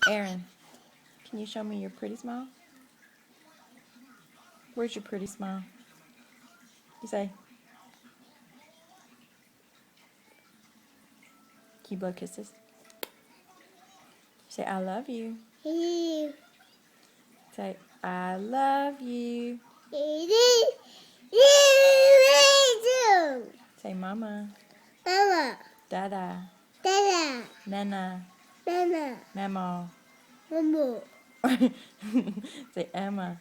Aaron, can you show me your pretty smile? Where's your pretty smile? You say. Can you blow kisses? Say, I love you. Say, I love you. Say, Mama. Mama. Dada. Dada. Nana. Nana. Mama. Mama. Say, Emma.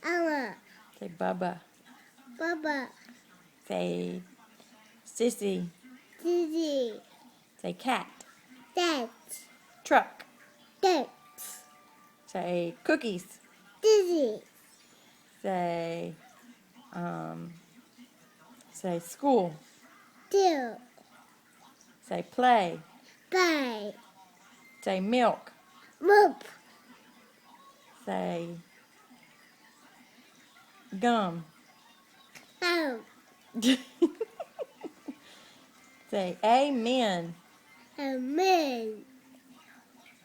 Emma. Say, Bubba. Baba. Say, Sissy. Didi. Say, cat. Dad. Truck. Dad. Say, cookies. Didi. Say, say, school. Do. Say, play. Bye. Say, milk. Moop. Say, gum. Ow. Say, amen. Amen.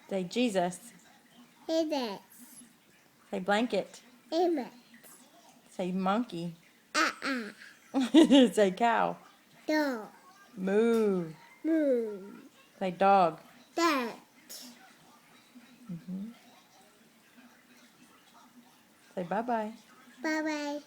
Say, Jesus. Dad. Say, blanket. Emma. Say, monkey. Uh-uh. Say, cow. Dog. Moo. Moon. Say, dog. Dad. Say, bye-bye. Bye-bye.